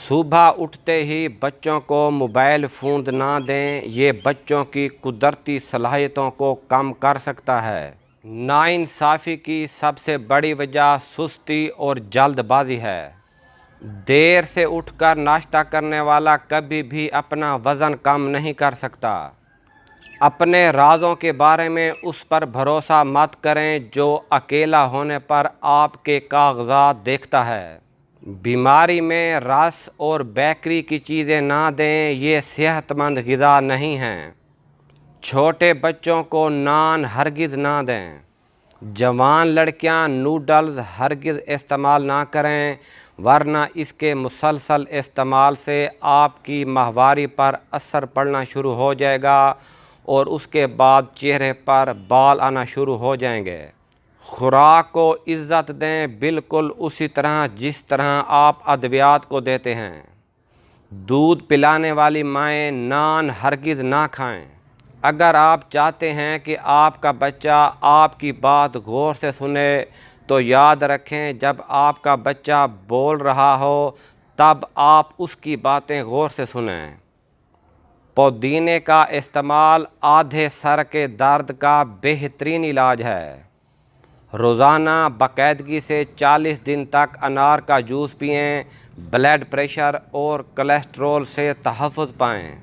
صبح اٹھتے ہی بچوں کو موبائل فون نہ دیں، یہ بچوں کی قدرتی صلاحیتوں کو کم کر سکتا ہے۔ ناانصافی کی سب سے بڑی وجہ سستی اور جلد بازی ہے۔ دیر سے اٹھ کر ناشتہ کرنے والا کبھی بھی اپنا وزن کم نہیں کر سکتا۔ اپنے رازوں کے بارے میں اس پر بھروسہ مت کریں جو اکیلا ہونے پر آپ کے کاغذات دیکھتا ہے۔ بیماری میں رس اور بیکری کی چیزیں نہ دیں، یہ صحت مند غذا نہیں ہیں۔ چھوٹے بچوں کو نان ہرگز نہ دیں۔ جوان لڑکیاں نوڈلز ہرگز استعمال نہ کریں، ورنہ اس کے مسلسل استعمال سے آپ کی ماہواری پر اثر پڑنا شروع ہو جائے گا اور اس کے بعد چہرے پر بال آنا شروع ہو جائیں گے۔ خوراک کو عزت دیں، بالکل اسی طرح جس طرح آپ ادویات کو دیتے ہیں۔ دودھ پلانے والی مائیں نان ہرگز نہ کھائیں۔ اگر آپ چاہتے ہیں کہ آپ کا بچہ آپ کی بات غور سے سنے تو یاد رکھیں، جب آپ کا بچہ بول رہا ہو تب آپ اس کی باتیں غور سے سنیں۔ پودینے کا استعمال آدھے سر کے درد کا بہترین علاج ہے۔ روزانہ باقاعدگی سے 40 دن تک انار کا جوس پئیں، بلڈ پریشر اور کولیسٹرول سے تحفظ پائیں۔